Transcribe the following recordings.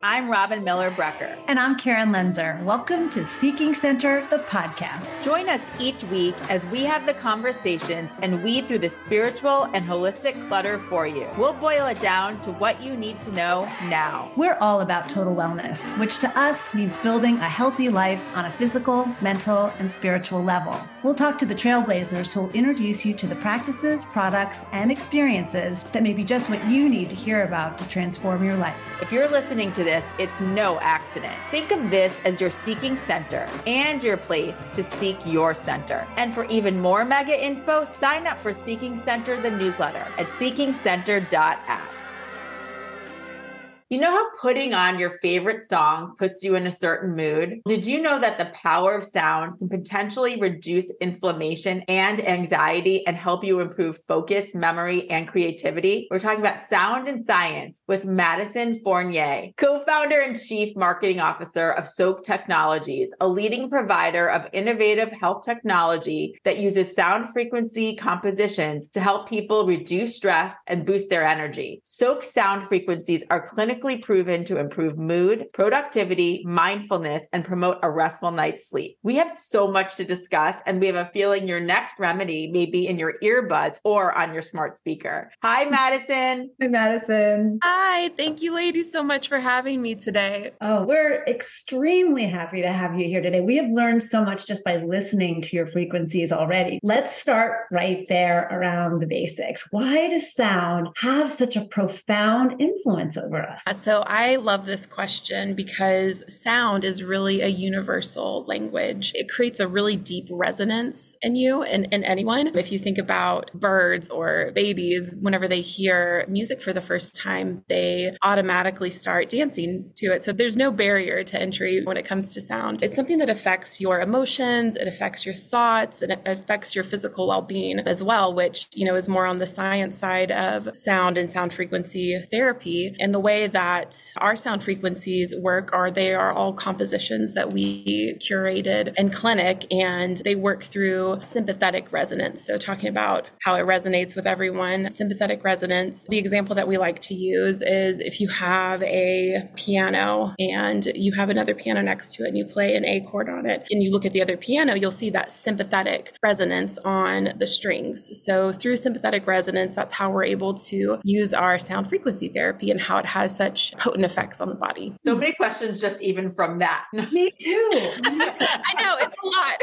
I'm Robin Miller-Brecker. And I'm Karen Lenzer. Welcome to Seeking Center, the podcast. Join us each week as we have the conversations and weed through the spiritual and holistic clutter for you. We'll boil it down to what you need to know now. We're all about total wellness, which to us means building a healthy life on a physical, mental, and spiritual level. We'll talk to the trailblazers who will introduce you to the practices, products, and experiences that may be just what you need to hear about to transform your life. If you're listening to this, it's no accident. Think of this as your seeking center and your place to seek your center. And for even more mega inspo, sign up for Seeking Center, the newsletter at seekingcenter.app. You know how putting on your favorite song puts you in a certain mood? Did you know that the power of sound can potentially reduce inflammation and anxiety and help you improve focus, memory, and creativity? We're talking about sound and science with Madison Fournier, co-founder and chief marketing officer of SOAKK Technologies, a leading provider of innovative health technology that uses sound frequency compositions to help people reduce stress and boost their energy. SOAKK Sound Frequencies are clinically proven to improve mood, productivity, mindfulness, and promote a restful night's sleep. We have so much to discuss, and we have a feeling your next remedy may be in your earbuds or on your smart speaker. Hi, Madison. Hi, Madison. Hi, thank you ladies so much for having me today. Oh, we're extremely happy to have you here today. We have learned so much just by listening to your frequencies already. Let's start right there around the basics. Why does sound have such a profound influence over us? So I love this question because sound is really a universal language. It creates a really deep resonance in you and in anyone. If you think about birds or babies, whenever they hear music for the first time, they automatically start dancing to it. So there's no barrier to entry when it comes to sound. It's something that affects your emotions, it affects your thoughts, and it affects your physical well-being as well, which, is more on the science side of sound and sound frequency therapy. And the way that our sound frequencies work they are all compositions that we curated in clinic, and they work through sympathetic resonance. So talking about how it resonates with everyone, sympathetic resonance, the example that we like to use is if you have a piano and you have another piano next to it and you play an A chord on it and you look at the other piano, you'll see that sympathetic resonance on the strings. So through sympathetic resonance, that's how we're able to use our sound frequency therapy and how it has such potent effects on the body. So many questions just even from that. Me too. I know, it's a lot.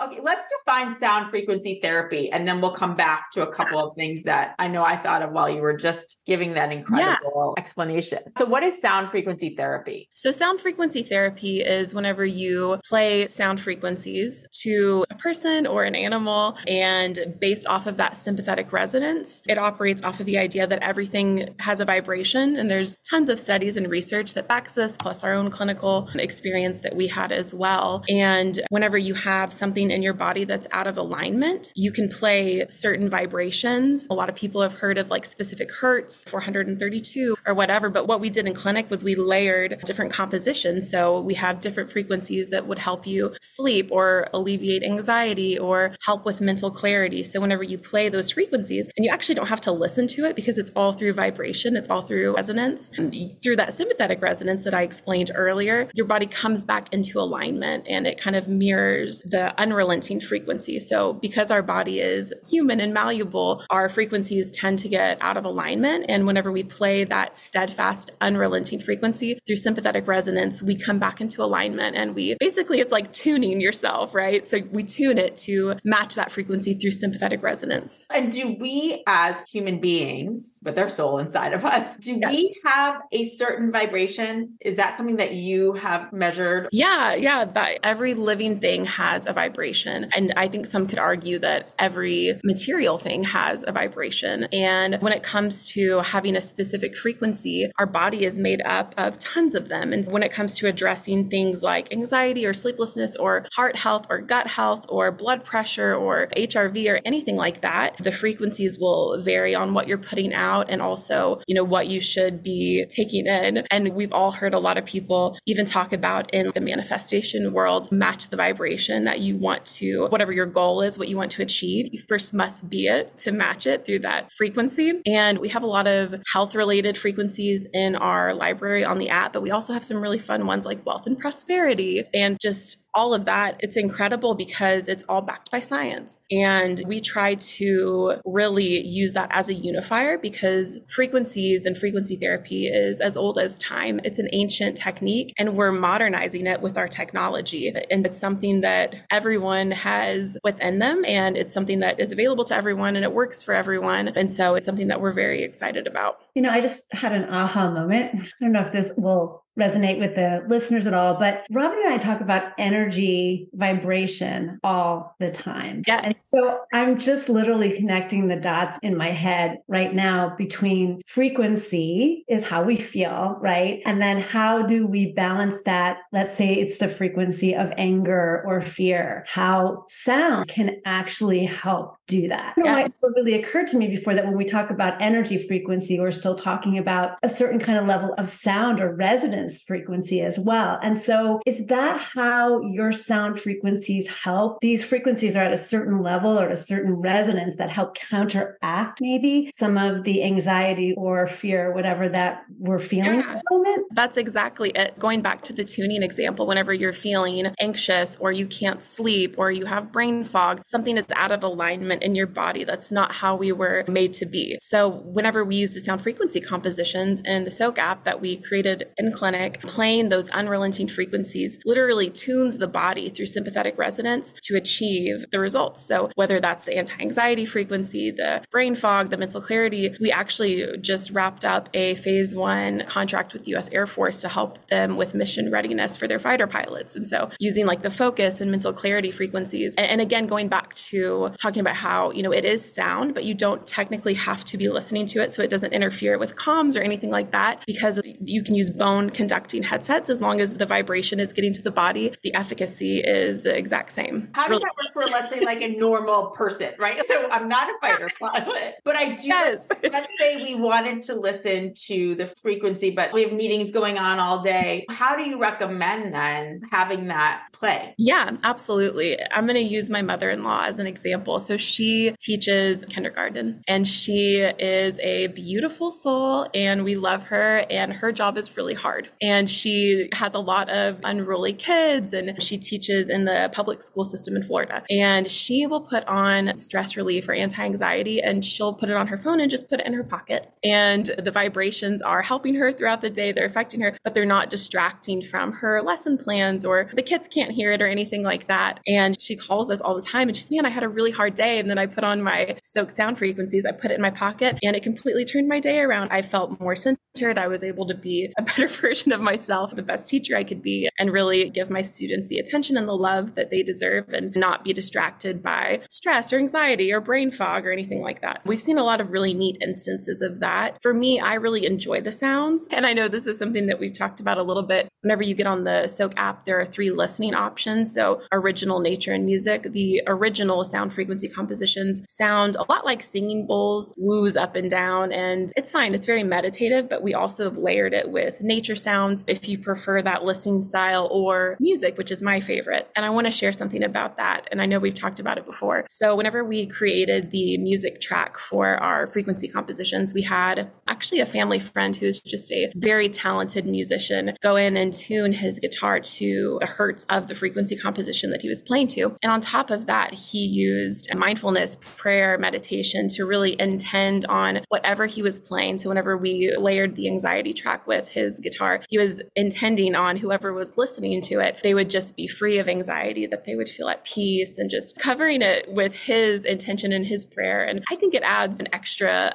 Okay, let's define sound frequency therapy, and then we'll come back to a couple of things that I know I thought of while you were just giving that incredible explanation. So what is sound frequency therapy? So sound frequency therapy is whenever you play sound frequencies to a person or an animal, and based off of that sympathetic resonance, it operates off of the idea that everything has a vibration. And there's tons of studies and research that backs this, plus our own clinical experience that we had as well. And whenever you have something in your body that's out of alignment, you can play certain vibrations. A lot of people have heard of like specific hertz, 432 or whatever. But what we did in clinic was we layered different compositions. So we have different frequencies that would help you sleep or alleviate anxiety or help with mental clarity. So whenever you play those frequencies, and you actually don't have to listen to it because it's all through vibration, it's all through resonance. And through that sympathetic resonance that I explained earlier, your body comes back into alignment and it kind of mirrors the unrelenting frequency. So because our body is human and malleable, our frequencies tend to get out of alignment. And whenever we play that steadfast, unrelenting frequency through sympathetic resonance, we come back into alignment, and it's like tuning yourself, right? So we tune it to match that frequency through sympathetic resonance. And do we as human beings, with our soul inside of us, do we have a certain vibration? Is that something that you have measured? Yeah. That every living thing has a vibration. And I think some could argue that every material thing has a vibration. And when it comes to having a specific frequency, our body is made up of tons of them. And when it comes to addressing things like anxiety or sleeplessness or heart health or gut health or blood pressure or HRV or anything like that, the frequencies will vary on what you're putting out and also, what you should be taking in. And we've all heard a lot of people even talk about in the manifestation world, match the vibration that you want to, whatever your goal is, what you want to achieve. You first must be it to match it through that frequency. And we have a lot of health related frequencies in our library on the app, but we also have some really fun ones like wealth and prosperity and just all of that. It's incredible because it's all backed by science. And we try to really use that as a unifier because frequencies and frequency therapy is as old as time. It's an ancient technique and we're modernizing it with our technology. And it's something that everyone has within them and it's something that is available to everyone and it works for everyone. And so it's something that we're very excited about. I just had an aha moment. I don't know if this will resonate with the listeners at all, but Robin and I talk about energy vibration all the time. Yeah. And so I'm just literally connecting the dots in my head right now between frequency is how we feel, right? And then how do we balance that? Let's say it's the frequency of anger or fear, how sound can actually help do that. I don't know why it really occurred to me before that when we talk about energy frequency, we're still talking about a certain kind of level of sound or resonance frequency as well. And so is that how your sound frequencies help? These frequencies are at a certain level or a certain resonance that help counteract maybe some of the anxiety or fear, whatever that we're feeling at the moment? That's exactly it. Going back to the tuning example, whenever you're feeling anxious or you can't sleep or you have brain fog, something that's out of alignment in your body, that's not how we were made to be. So whenever we use the sound frequency compositions in the SOAKK app that we created in clinic, playing those unrelenting frequencies literally tunes the body through sympathetic resonance to achieve the results. So whether that's the anti-anxiety frequency, the brain fog, the mental clarity, we actually just wrapped up a phase 1 contract with the US Air Force to help them with mission readiness for their fighter pilots. And so using like the focus and mental clarity frequencies. And again, going back to talking about how, it is sound, but you don't technically have to be listening to it. So it doesn't interfere with comms or anything like that because you can use bone conducting headsets as long as the vibration is getting to the body. The efficacy is the exact same. How does that work for, let's say, like a normal person, right? So I'm not a fighter pilot, but I do. Yes. Let's say we wanted to listen to the frequency, but we have meetings going on all day. How do you recommend then having that play? Yeah, absolutely. I'm going to use my mother-in-law as an example. So she teaches kindergarten and she is a beautiful soul and we love her and her job is really hard. And she has a lot of unruly kids and she teaches in the public school system in Florida. And she will put on stress relief or anti-anxiety and she'll put it on her phone and just put it in her pocket. And the vibrations are helping her throughout the day. They're affecting her, but they're not distracting from her lesson plans or the kids can't hear it or anything like that. And she calls us all the time and she's, man, I had a really hard day. And then I put on my Soaakk Sound Frequencies. I put it in my pocket and it completely turned my day around. I felt more centered. I was able to be a better version of myself, the best teacher I could be, and really give my students the attention and the love that they deserve and not be distracted by stress or anxiety or brain fog or anything like that. So we've seen a lot of really neat instances of that. For me, I really enjoy the sounds. And I know this is something that we've talked about a little bit. Whenever you get on the SOAKK app, there are 3 listening options. So original, nature, and music. The original sound frequency compositions sound a lot like singing bowls, woos up and down, and it's fine. It's very meditative, but we also have layered it with nature sounds if you prefer that listening style, or music, which is my favorite. And I want to share something about that. And I know we've talked about it before. So whenever we created the music track for our frequency compositions, we had actually a family friend who's just a very talented musician go in and tune his guitar to the hertz of the frequency composition that he was playing to. And on top of that, he used mindfulness, prayer, meditation to really intend on whatever he was playing. So whenever we layered the anxiety track with his guitar, he was intending on whoever was listening to it, they would just be free of anxiety, that they would feel at peace, and just covering it with his intention and his prayer. And I think it adds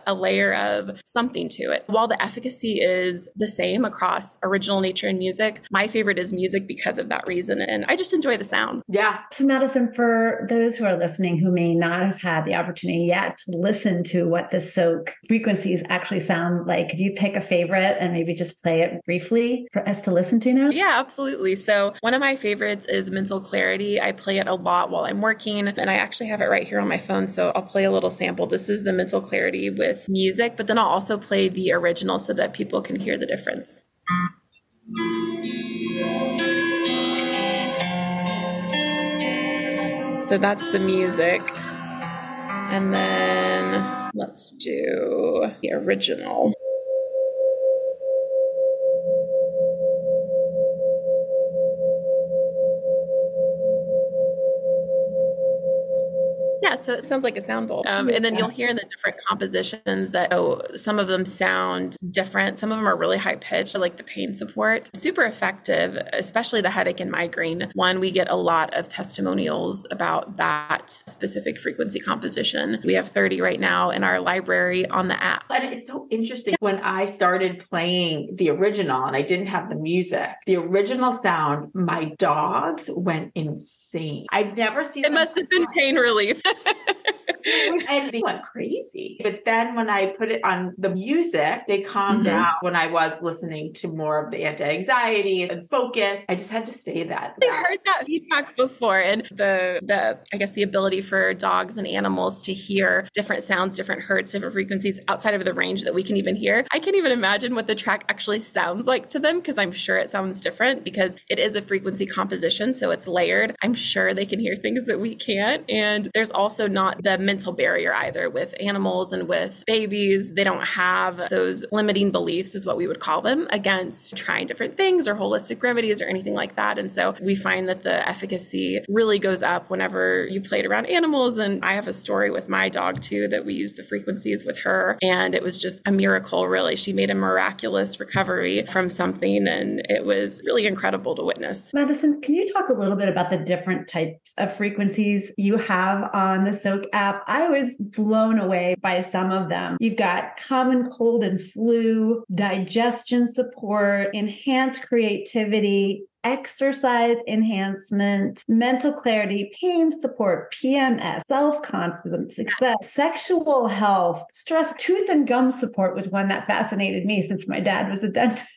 a layer of something to it. While the efficacy is the same across original, nature, and music, my favorite is music because of that reason. And I just enjoy the sounds. Yeah. So Madison, for those who are listening who may not have had the opportunity yet to listen to what the SOAKK frequencies actually sound like, could you pick a favorite and maybe just play it briefly for us to listen to now? Yeah, absolutely. So one of my favorite favorites is Mental Clarity. I play it a lot while I'm working, and I actually have it right here on my phone, so I'll play a little sample. This is the Mental Clarity with music, but then I'll also play the original so that people can hear the difference. So that's the music. And then let's do the original. Yeah, so it sounds like a sound bowl. And then you'll hear in the different compositions that some of them sound different. Some of them are really high pitched, like the pain support. Super effective, especially the headache and migraine one. We get a lot of testimonials about that specific frequency composition. We have 30 right now in our library on the app. And it's so interesting. When I started playing the original and I didn't have the music, the original sound, my dogs went insane. I've never seen it. Must have been pain relief. And they went crazy. But then when I put it on the music, they calmed down when I was listening to more of the anti-anxiety and focus. I just had to say that. I heard that feedback before. And I guess the ability for dogs and animals to hear different sounds, different hertz, different frequencies outside of the range that we can even hear. I can't even imagine what the track actually sounds like to them, because I'm sure it sounds different because it is a frequency composition. So it's layered. I'm sure they can hear things that we can't. And there's also not the mental barrier either with animals and with babies. They don't have those limiting beliefs, is what we would call them, against trying different things or holistic remedies or anything like that. And so we find that the efficacy really goes up whenever you play it around animals. And I have a story with my dog too, that we used the frequencies with her. And it was just a miracle, really. She made a miraculous recovery from something. And it was really incredible to witness. Madison, can you talk a little bit about the different types of frequencies you have on the SOAKK app? I was blown away by some of them. You've got common cold and flu, digestion support, enhanced creativity, exercise enhancement, mental clarity, pain support, PMS, self-confidence, success, sexual health, stress, tooth and gum support was one that fascinated me since my dad was a dentist.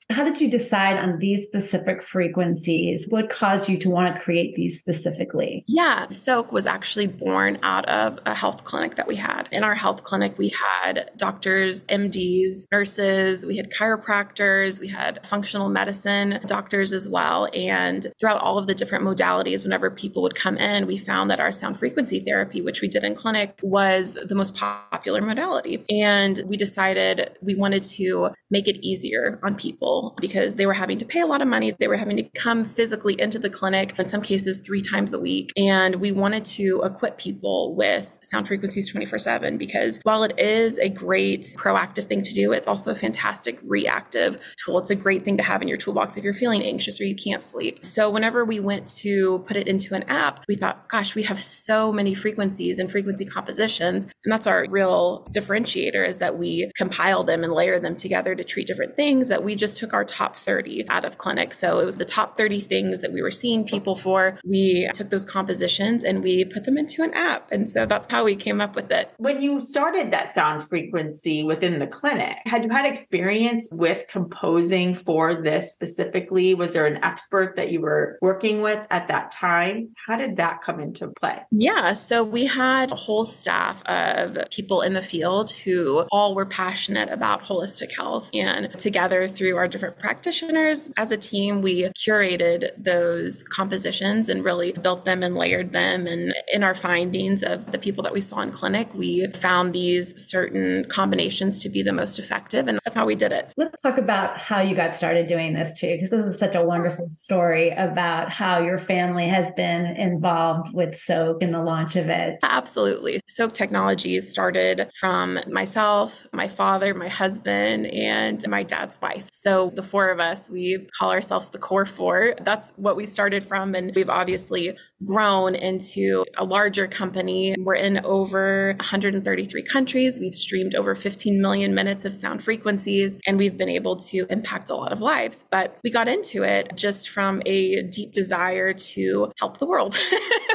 How did you decide on these specific frequencies? What caused you to want to create these specifically? Yeah, SOAKK was actually born out of a health clinic that we had. In our health clinic, we had doctors, MDs, nurses, we had chiropractors, we had functional medicine doctors as well. And throughout all of the different modalities, whenever people would come in, we found that our sound frequency therapy, which we did in clinic, was the most popular modality. And we decided we wanted to make it easier on people because they were having to pay a lot of money. They were having to come physically into the clinic, in some cases 3 times a week. And we wanted to equip people with sound frequencies 24/7, because while it is a great proactive thing to do, it's also a fantastic reactive tool. It's a great thing to have in your toolbox if you're feeling anxious or you can't sleep. So whenever we went to put it into an app, we thought, gosh, we have so many frequencies and frequency compositions. And that's our real differentiator, is that we compile them and layer them together to treat different things, that we just took our top 30 out of clinic. So it was the top 30 things that we were seeing people for. We took those compositions and we put them into an app. And so that's how we came up with it. When you started that sound frequency within the clinic, had you had experience with composing for this specifically? Was there an expert that you were working with at that time? How did that come into play? Yeah, so we had a whole staff of people in the field who all were passionate about holistic health. And together, through our different practitioners, as a team, we curated those compositions and really built them and layered them. And in our findings of the people that we saw in clinic, we found these certain combinations to be the most effective. And that's how we did it. Let's talk about how you got started doing this too, because this is such a wonderful story about how your family has been involved with SOAKK in the launch of it. Absolutely. SOAKK Technologies started from myself, my father, my husband, and my dad's wife. So the 4 of us, we call ourselves the Core 4. That's what we started from. And we've obviously grown into a larger company. We're in over 133 countries. We've streamed over 15 million minutes of sound frequencies, and we've been able to impact a lot of lives. But we got into it but just from a deep desire to help the world.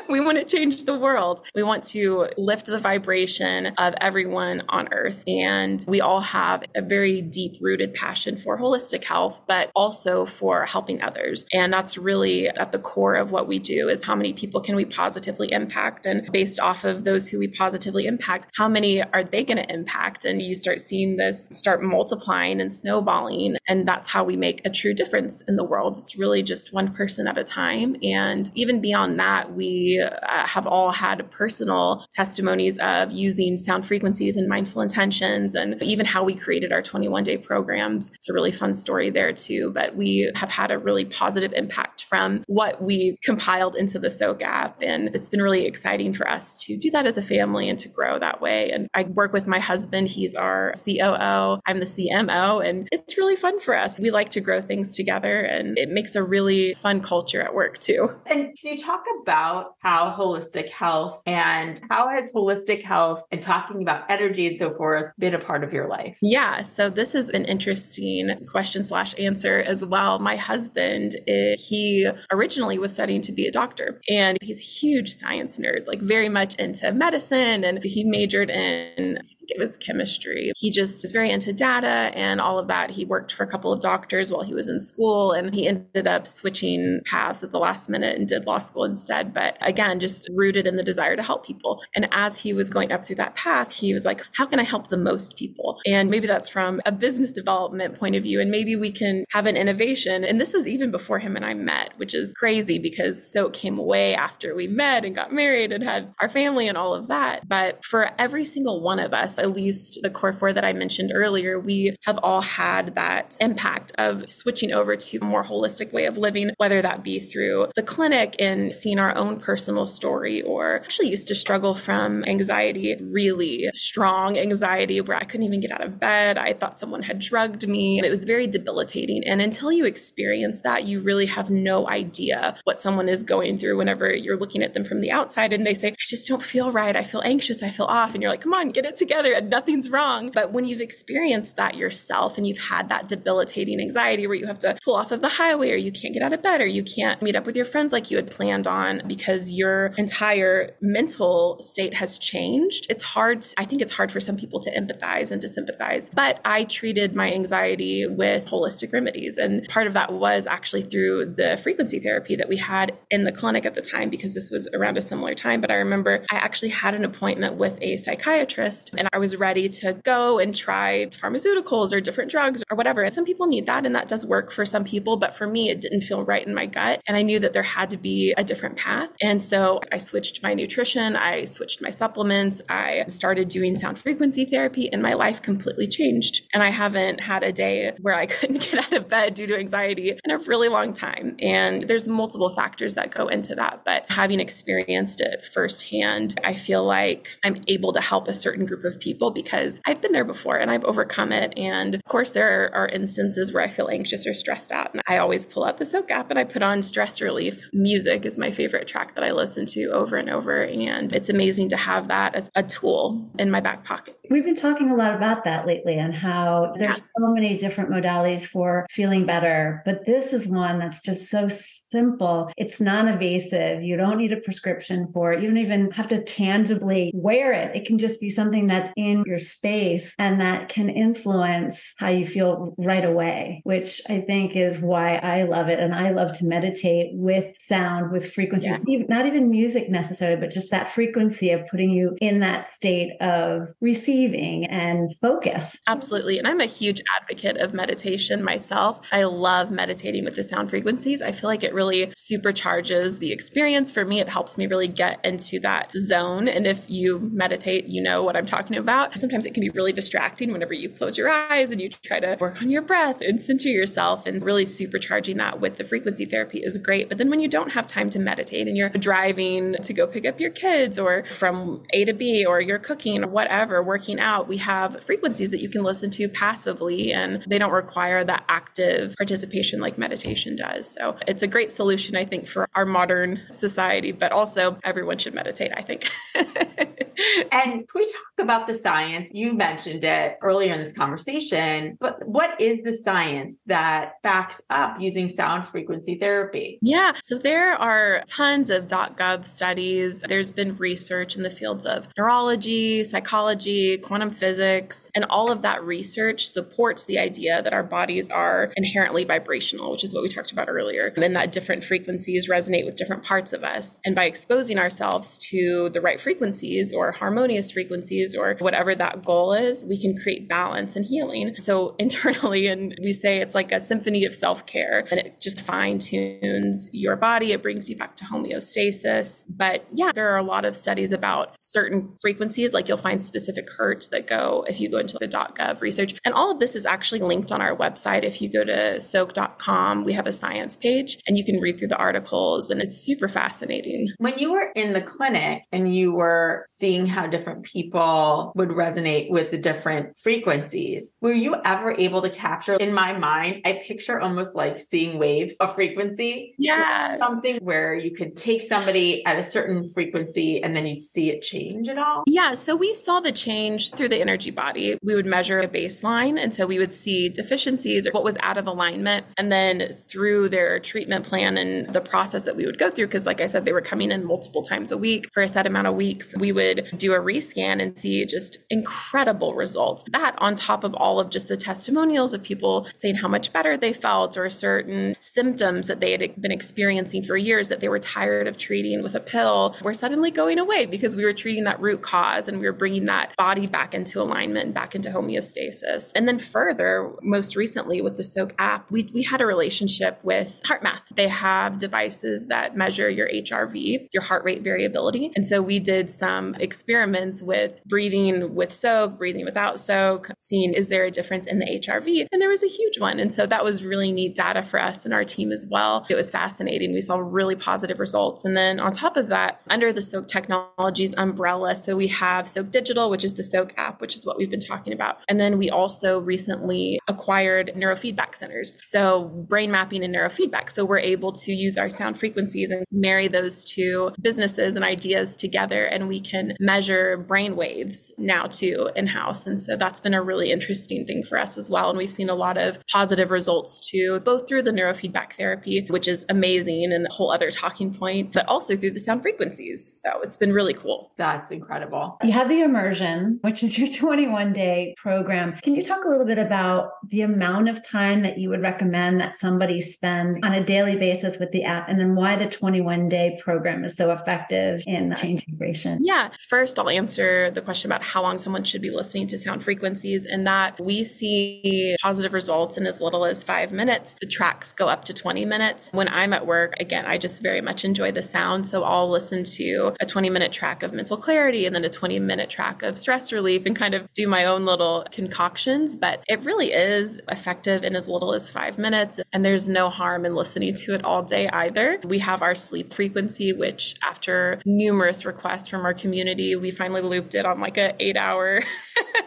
We want to change the world. We want to lift the vibration of everyone on earth. And we all have a very deep rooted passion for holistic health, but also for helping others. And that's really at the core of what we do, is how many people can we positively impact? And based off of those who we positively impact, how many are they going to impact? And you start seeing this start multiplying and snowballing. And that's how we make a true difference in the world. It's really just one person at a time. And even beyond that, we have all had personal testimonies of using sound frequencies and mindful intentions, and even how we created our 21-day programs. It's a really fun story there too, but we have had a really positive impact from what we compiled into the SOAKK app. And it's been really exciting for us to do that as a family and to grow that way. And I work with my husband. He's our COO. I'm the CMO, and it's really fun for us. We like to grow things together, and it makes a really fun culture at work too. And can you talk about how holistic health and how has holistic health and talking about energy and so forth been a part of your life? Yeah, so this is an interesting question/answer as well. My husband, he originally was studying to be a doctor, and he's a huge science nerd, like very much into medicine, and he majored in, I think it was chemistry. He just is very into data and all of that. He worked for a couple of doctors while he was in school, and he ended up switching paths at the last minute and did law school instead. But again, just rooted in the desire to help people. And as he was going up through that path, he was like, how can I help the most people? And maybe that's from a business development point of view, and maybe we can have an innovation. And this was even before him and I met, which is crazy because SOAKK came way after we met and got married and had our family and all of that. But for every single one of us, at least the core four that I mentioned earlier, we have all had that impact of switching over to a more holistic way of living, whether that be through the clinic and seeing our own personal story, or actually used to struggle from anxiety, really strong anxiety where I couldn't even get out of bed. I thought someone had drugged me. It was very debilitating. And until you experience that, you really have no idea what someone is going through whenever you're looking at them from the outside and they say, I just don't feel right. I feel anxious. I feel off. And you're like, come on, get it together and nothing's wrong. But when you've experienced that yourself and you've had that debilitating anxiety where you have to pull off of the highway, or you can't get out of bed, or you can't meet up with your friends like you had planned on because your entire mental state has changed, it's hard. I think it's hard for some people to empathize and to sympathize. But I treated my anxiety with holistic remedies. And part of that was actually through the frequency therapy that we had in the clinic at the time, because this was around a similar time. But I remember I actually had an appointment with a psychiatrist, and I was ready to go and try pharmaceuticals or different drugs or whatever. And some people need that, and that does work for some people. But for me, it didn't feel right in my gut. And I knew that there had to be a different path. And so I switched my nutrition. I switched my supplements. I started doing sound frequency therapy, and my life completely changed. And I haven't had a day where I couldn't get out of bed due to anxiety in a really long time. And there's multiple factors that go into that. But having experienced it firsthand, I feel like I'm able to help a certain group of people because I've been there before and I've overcome it. And of course, there are instances where I feel anxious or stressed out. And I always pull out the SOAKK app and I put on stress relief. Music is my favorite track that I listen to over and over. And it's amazing to have that as a tool in my back pocket. We've been talking a lot about that lately and how there's so many different modalities for feeling better. But this is one that's just so simple. It's non-invasive. You don't need a prescription for it. You don't even have to tangibly wear it. It can just be something that's in your space and that can influence how you feel right away, which I think is why I love it. And I love to meditate with sound, with frequencies, not even music necessarily, but just that frequency of putting you in that state of receiving and focus. Absolutely. And I'm a huge advocate of meditation myself. I love meditating with the sound frequencies. I feel like it really supercharges the experience. For me, it helps me really get into that zone. And if you meditate, you know what I'm talking about. Sometimes it can be really distracting whenever you close your eyes and you try to work on your breath and center yourself, and really supercharging that with the frequency therapy is great. But then when you don't have time to meditate and you're driving to go pick up your kids or from A to B, or you're cooking or whatever, working out, we have frequencies that you can listen to passively, and they don't require that active participation like meditation does. So it's a great solution, I think, for our modern society, but also everyone should meditate, I think. And can we talk about the science? You mentioned it earlier in this conversation, but what is the science that backs up using sound frequency therapy? Yeah, so there are tons of .gov studies. There's been research in the fields of neurology, psychology, quantum physics, and all of that research supports the idea that our bodies are inherently vibrational, which is what we talked about earlier, and that different frequencies resonate with different parts of us. And by exposing ourselves to the right frequencies or harmonious frequencies or whatever that goal is, we can create balance and healing. So internally, and we say it's like a symphony of self-care, and it just fine-tunes your body. It brings you back to homeostasis. But yeah, there are a lot of studies about certain frequencies, like you'll find specific hertz that go if you go into the .gov research. And all of this is actually linked on our website. If you go to SOAKK.com, we have a science page and you can read through the articles, and it's super fascinating. When you were in the clinic and you were seeing how different people would resonate with the different frequencies, were you ever able to capture, in my mind, I picture almost like seeing waves of frequency. Yeah. Something where you could take somebody at a certain frequency and then you'd see it change at all? Yeah. So we saw the change through the energy body. We would measure a baseline. And so we would see deficiencies or what was out of alignment. And then through their treatment plan and the process that we would go through, because like I said, they were coming in multiple times a week for a set amount of weeks, we would do a rescan and see just incredible results. That on top of all of just the testimonials of people saying how much better they felt or certain symptoms that they had been experiencing for years that they were tired of treating with a pill were suddenly going away because we were treating that root cause and we were bringing that body back into alignment and back into homeostasis. And then further, most recently with the SOAKK app, we had a relationship with HeartMath. They have devices that measure your HRV, your heart rate variability. And so we did some experiments with breathing with SOAKK, breathing without SOAKK, seeing is there a difference in the HRV? And there was a huge one. And so that was really neat data for us and our team as well. It was fascinating. We saw really positive results. And then on top of that, under the SOAKK Technologies umbrella, so we have SOAKK Digital, which is the SOAKK app, which is what we've been talking about. And then we also recently acquired neurofeedback centers. So brain mapping and neurofeedback. So we're able to use our sound frequencies and marry those two businesses and ideas together. And we can measure brain waves now too in-house. And so that's been a really interesting thing for us as well. And we've seen a lot of positive results too, both through the neurofeedback therapy, which is amazing and a whole other talking point, but also through the sound frequencies. So it's been really cool. That's incredible. You have the immersion, which is your 21-day program. Can you talk a little bit about the amount of time that you would recommend that somebody spend on a daily basis with the app, and then why the 21-day program is so effective in change vibration? Yeah. First, I'll answer the question about how long someone should be listening to sound frequencies, and that we see positive results in as little as 5 minutes. The tracks go up to 20 minutes. When I'm at work, again, I just very much enjoy the sound. So I'll listen to a 20-minute track of mental clarity and then a 20-minute track of stress relief and kind of do my own little concoctions. But it really is effective in as little as 5 minutes. And there's no harm in listening to it all day either. We have our sleep frequency, which after numerous requests from our community, we finally looped it on like an 8-hour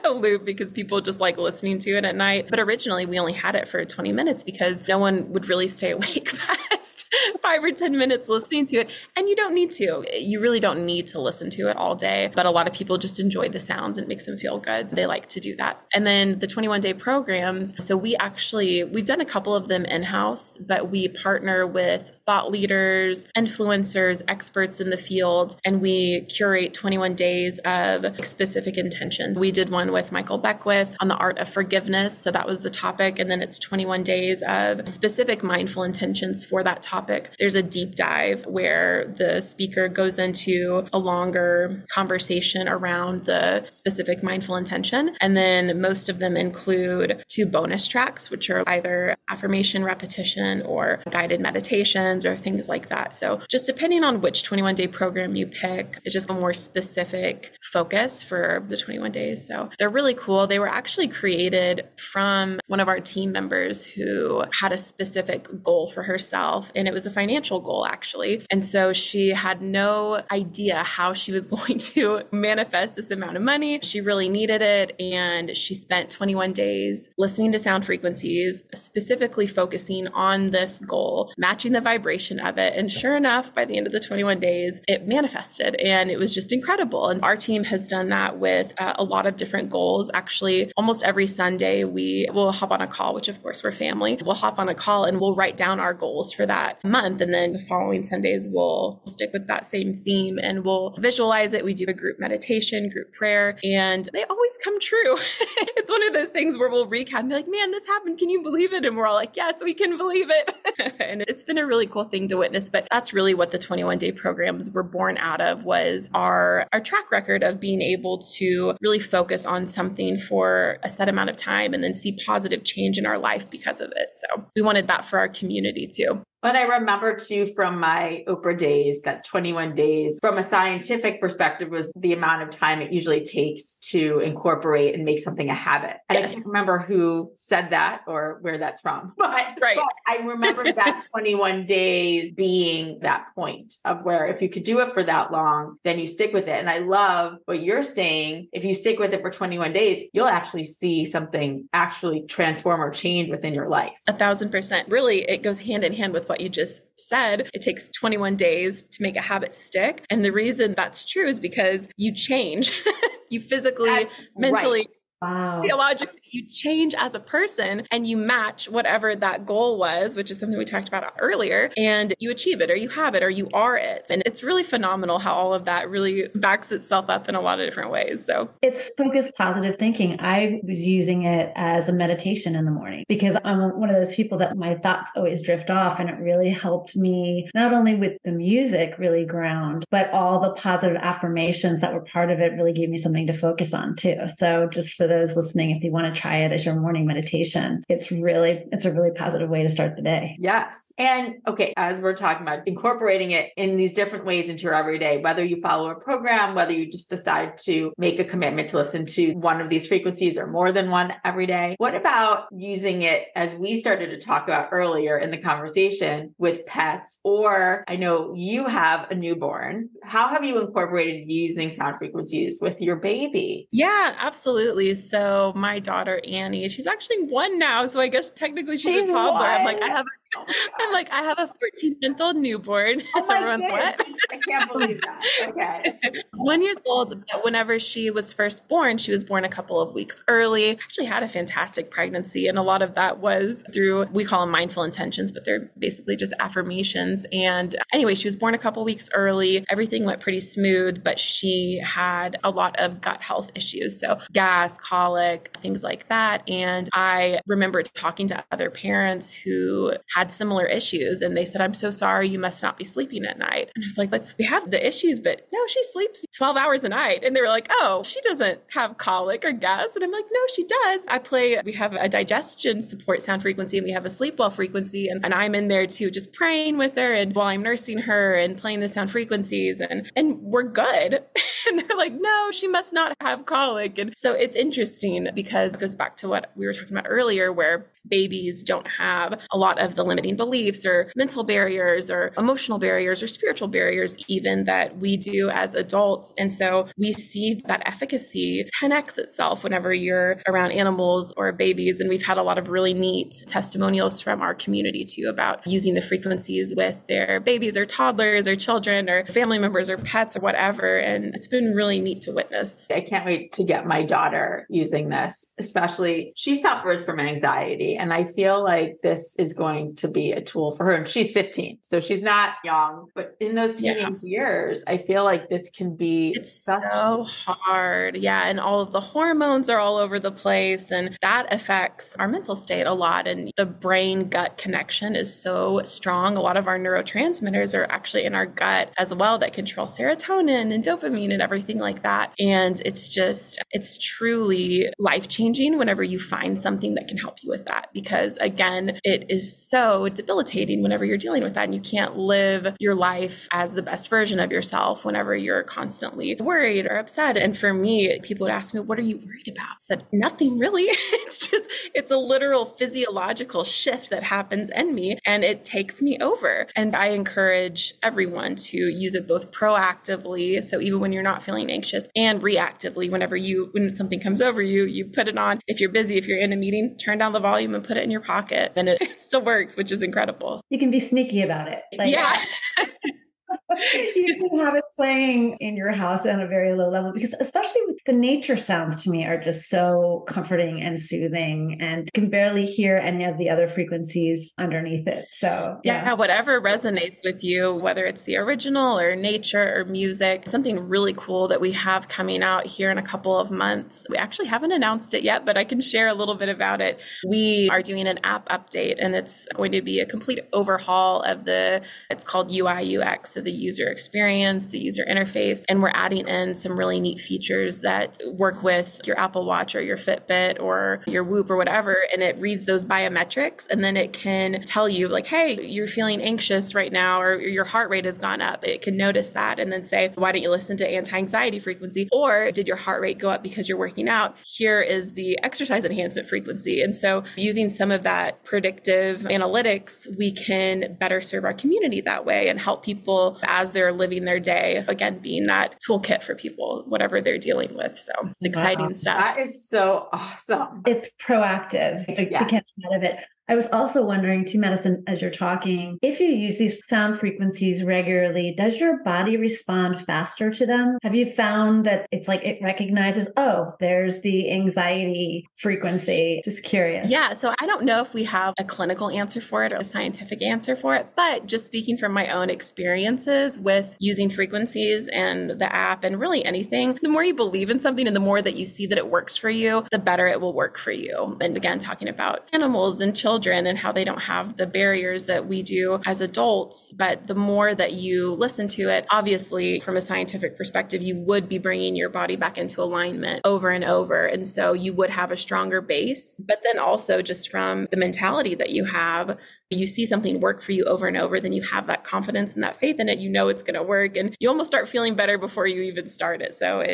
loop because people just like listening to it at night. But originally we only had it for 20 minutes because no one would really stay awake past 5 or 10 minutes listening to it. And you don't need to. You really don't need to listen to it all day. But a lot of people just enjoy the sounds and it makes them feel good. So they like to do that. And then the 21-day programs. So we've done a couple of them in-house, but we partner with thought leaders, influencers, experts in the field, and we curate 21 days of specific intentions. We did one with Michael Beckwith on the art of forgiveness. So that was the topic. And then it's 21 days of specific mindful intentions for that topic. There's a deep dive where the speaker goes into a longer conversation around the specific mindful intention. And then most of them include 2 bonus tracks, which are either affirmation repetition or guided meditations or things like that. So just depending on which 21-day program you pick, it's just a more specific focus for the 21 days. So they're really cool. They were actually created from one of our team members who had a specific goal for herself. And it was was a financial goal, actually. And so she had no idea how she was going to manifest this amount of money. She really needed it. And she spent 21 days listening to sound frequencies, specifically focusing on this goal, matching the vibration of it. And sure enough, by the end of the 21 days, it manifested. And it was just incredible. And our team has done that with a lot of different goals. Actually, almost every Sunday, we will hop on a call, which of course we're family. We'll hop on a call and we'll write down our goals for that month. And then the following Sundays, we'll stick with that same theme and we'll visualize it. We do a group meditation, group prayer, and they always come true. It's one of those things where we'll recap and be like, man, this happened. Can you believe it? And we're all like, yes, we can believe it. And it's been a really cool thing to witness. But that's really what the 21-day programs were born out of, was our track record of being able to really focus on something for a set amount of time and then see positive change in our life because of it. So we wanted that for our community too. But I remember too from my Oprah days that 21 days from a scientific perspective was the amount of time it usually takes to incorporate and make something a habit. And I can't remember who said that or where that's from, but I remember that 21 days being that point of where if you could do it for that long, then you stick with it. And I love what you're saying. If you stick with it for 21 days, you'll actually see something actually transform or change within your life. 1,000%. Really, it goes hand in hand with what you just said. It takes 21 days to make a habit stick. And the reason that's true is because you change. You physically, mentally, Wow. theologically, you change as a person and you match whatever that goal was, which is something we talked about earlier, and you achieve it or you have it or you are it. And it's really phenomenal how all of that really backs itself up in a lot of different ways. So it's focused positive thinking. I was using it as a meditation in the morning because I'm one of those people that my thoughts always drift off, and it really helped me not only with the music really ground, but all the positive affirmations that were part of it really gave me something to focus on too. So just for those listening, if you want to try it as your morning meditation, it's a really positive way to start the day. Yes. And okay, as we're talking about incorporating it in these different ways into your everyday, whether you follow a program, whether you just decide to make a commitment to listen to one of these frequencies or more than one every day, what about using it as we started to talk about earlier in the conversation with pets? Or I know you have a newborn. How have you incorporated using sound frequencies with your baby? yeah, absolutely. So my daughter, Annie, she's actually 1 now. So I guess technically she's a toddler. One? I'm like, I have a 14-month-old newborn. Oh my Everyone's goodness. what? I can't believe that. Okay. She's 1 year old, but whenever she was first born, she was born a couple of weeks early. Actually had a fantastic pregnancy. And a lot of that was through, we call them mindful intentions, but they're basically just affirmations. And anyway, she was born a couple of weeks early. Everything went pretty smooth, but she had a lot of gut health issues. So gas, colic, things like that. And I remember talking to other parents who had similar issues. And they said, I'm so sorry, you must not be sleeping at night. And I was like, we have the issues, but no, she sleeps 12 hours a night. And they were like, oh, she doesn't have colic or gas. And I'm like, no, she does. We have a digestion support sound frequency and we have a sleep well frequency. And I'm in there too, just praying with her and while I'm nursing her and playing the sound frequencies and we're good. And they're like, no, she must not have colic. And so it's interesting because it goes back to what we were talking about earlier, where babies don't have a lot of the limiting beliefs or mental barriers or emotional barriers or spiritual barriers even that we do as adults. And so we see that efficacy 10x itself whenever you're around animals or babies. And we've had a lot of really neat testimonials from our community too about using the frequencies with their babies or toddlers or children or family members or pets or whatever. And it's been really neat to witness. I can't wait to get my daughter using this, especially she suffers from anxiety. And I feel like this is going to be a tool for her. And she's 15, so she's not young, but in those teenage years, I feel like this can be so hard. Yeah. And all of the hormones are all over the place. And that affects our mental state a lot. And the brain gut connection is so strong. A lot of our neurotransmitters are actually in our gut as well that control serotonin and dopamine and everything like that. And it's truly life-changing whenever you find something that can help you with that. Because again, it is so debilitating whenever you're dealing with that and you can't live your life as the best version of yourself whenever you're constantly worried or upset. And for me, people would ask me, what are you worried about? I said, nothing really. It's a literal physiological shift that happens in me and it takes me over. And I encourage everyone to use it both proactively. So even when you're not feeling anxious, and reactively, when something comes over you, you put it on. If you're busy, if you're in a meeting, turn down the volume and put it in your pocket. And it still works, which is incredible. You can be sneaky about it. Yeah. You can have it playing in your house on a very low level, because especially with the nature sounds to me are just so comforting and soothing, and can barely hear any of the other frequencies underneath it. So yeah, whatever resonates with you, whether it's the original or nature or music, something really cool that we have coming out here in a couple of months. We actually haven't announced it yet, but I can share a little bit about it. We are doing an app update, and it's going to be a complete overhaul of it's called UI UX, so the user experience, the user interface, and we're adding in some really neat features that work with your Apple Watch or your Fitbit or your Whoop or whatever, and it reads those biometrics, and then it can tell you like, hey, you're feeling anxious right now, or your heart rate has gone up. It can notice that and then say, why don't you listen to anti-anxiety frequency? Or did your heart rate go up because you're working out? Here is the exercise enhancement frequency. And so using some of that predictive analytics, we can better serve our community that way and help people as they're living their day, again, being that toolkit for people, whatever they're dealing with. So it's exciting stuff. That is so awesome. It's proactive to get out of it. I was also wondering too, Madison, as you're talking, if you use these sound frequencies regularly, does your body respond faster to them? Have you found that it's like it recognizes, oh, there's the anxiety frequency? Just curious. Yeah. So I don't know if we have a clinical answer for it or a scientific answer for it, but just speaking from my own experiences with using frequencies and the app and really anything, the more you believe in something and the more that you see that it works for you, the better it will work for you. And again, talking about animals and children and how they don't have the barriers that we do as adults. But the more that you listen to it, obviously from a scientific perspective, you would be bringing your body back into alignment over and over. And so you would have a stronger base. But then also just from the mentality that you have, you see something work for you over and over, then you have that confidence and that faith in it, you know it's going to work, and you almost start feeling better before you even start it. So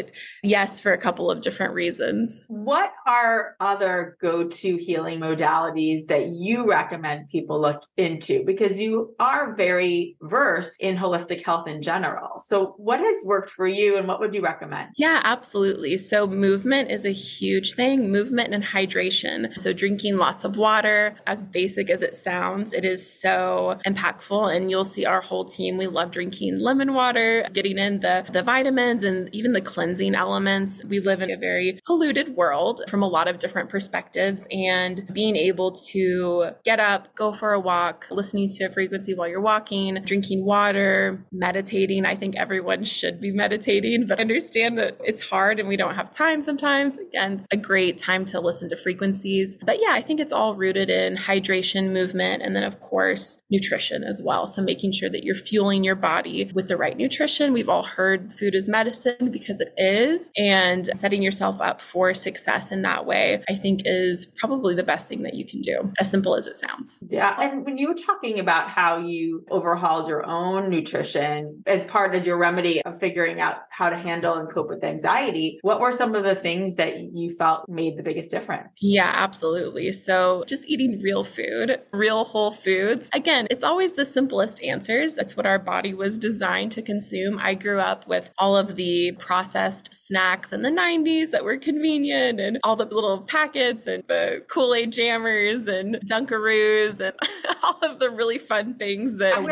yes, for a couple of different reasons. What are other go-to healing modalities that you recommend people look into? Because you are very versed in holistic health in general. So what has worked for you and what would you recommend? Yeah, absolutely. So movement is a huge thing, movement and hydration. So drinking lots of water, as basic as it sounds, it is so impactful. And you'll see our whole team, we love drinking lemon water, getting in the vitamins and even the cleansing elements. We live in a very polluted world from a lot of different perspectives, and being able to get up, go for a walk, listening to a frequency while you're walking, drinking water, meditating. I think everyone should be meditating, but understand that it's hard and we don't have time sometimes. Again, it's a great time to listen to frequencies. But yeah, I think it's all rooted in hydration, movement, and then of course, nutrition as well. So making sure that you're fueling your body with the right nutrition. We've all heard food is medicine because it is, and setting yourself up for success in that way, I think is probably the best thing that you can do, as simple as it sounds. Yeah. And when you were talking about how you overhauled your own nutrition as part of your remedy of figuring out how to handle and cope with anxiety, what were some of the things that you felt made the biggest difference? Yeah, absolutely. So just eating real food, real whole foods. Again, it's always the simplest answers. That's what our body was designed to consume. I grew up with all of the processed snacks in the 90s that were convenient, and all the little packets and the Kool-Aid jammers and Dunkaroos and all of the really fun things that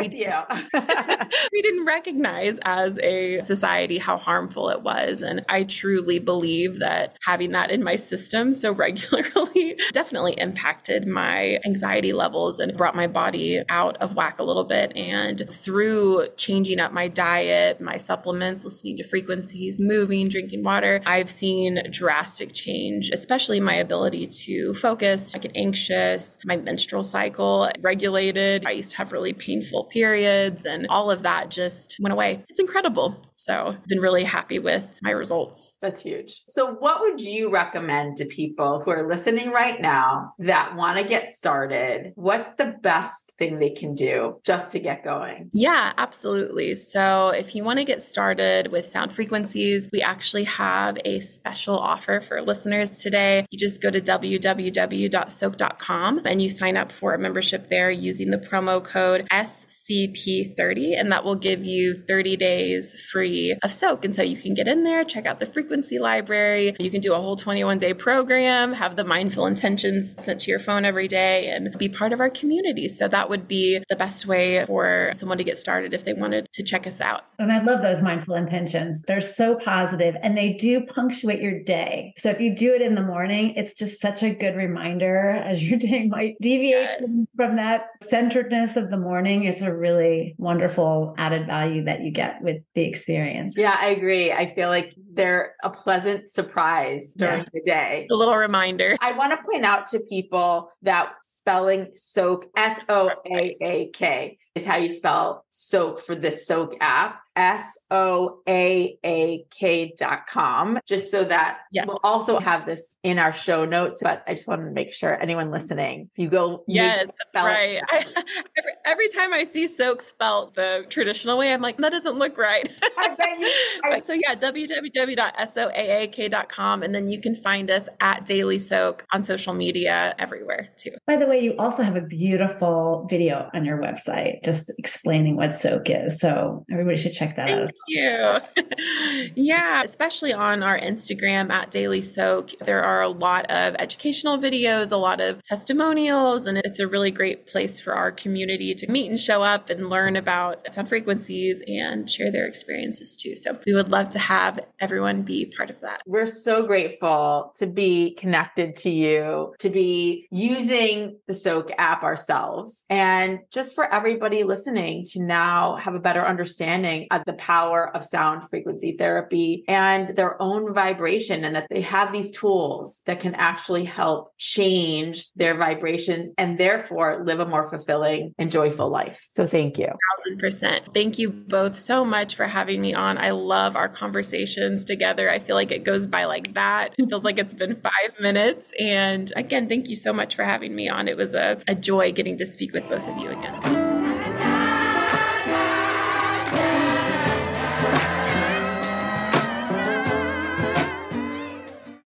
we didn't recognize as a society how harmful it was. And I truly believe that having that in my system so regularly definitely impacted my anxiety levels and brought my body out of whack a little bit. And through changing up my diet, my supplements, listening to frequencies, moving, drinking water, I've seen drastic change, especially my ability to focus. I get anxious, my menstrual cycle regulated. I used to have really painful periods, and all of that just went away. It's incredible. So I've been really happy with my results. That's huge. So what would you recommend to people who are listening right now that want to get started? What's the the best thing they can do just to get going? Yeah, absolutely. So if you want to get started with sound frequencies, we actually have a special offer for listeners today. You just go to www.soakk.com and you sign up for a membership there using the promo code SCP30, and that will give you 30 days free of SOAKK. And so you can get in there, check out the frequency library. You can do a whole 21-day program, have the mindful intentions sent to your phone every day, and be part of our community. So that would be the best way for someone to get started if they wanted to check us out. And I love those mindful intentions. They're so positive and they do punctuate your day. So if you do it in the morning, it's just such a good reminder as your day might deviate from that centeredness of the morning. It's a really wonderful added value that you get with the experience. Yeah, I agree. I feel like they're a pleasant surprise during the day. A little reminder. I want to point out to people that spelling SOAKK, SOAAK, is how you spell SOAKK for this SOAKK app. SOAAK.com, just so that we'll also have this in our show notes. But I just wanted to make sure anyone listening, if you go, yes, that's right. Every time I see SOAKK spelled the traditional way, I'm like, that doesn't look right. I bet you. So yeah, www.soaak.com, and then you can find us at Daily SOAKK on social media everywhere too. By the way, you also have a beautiful video on your website just explaining what SOAKK is. So everybody should check that out. Thank you. Yeah, especially on our Instagram at Daily SOAKK, there are a lot of educational videos, a lot of testimonials, and it's a really great place for our community to meet and show up and learn about sound frequencies and share their experiences too. So we would love to have everyone be part of that. We're so grateful to be connected to you, to be using the SOAKK app ourselves, and just for everybody listening to now have a better understanding of the power of sound frequency therapy and their own vibration, and that they have these tools that can actually help change their vibration and therefore live a more fulfilling and joyful life. So thank you. 1000%. Thank you both so much for having me on. I love our conversations together. I feel like it goes by like that. It feels like it's been 5 minutes. And again, thank you so much for having me on. It was a joy getting to speak with both of you again.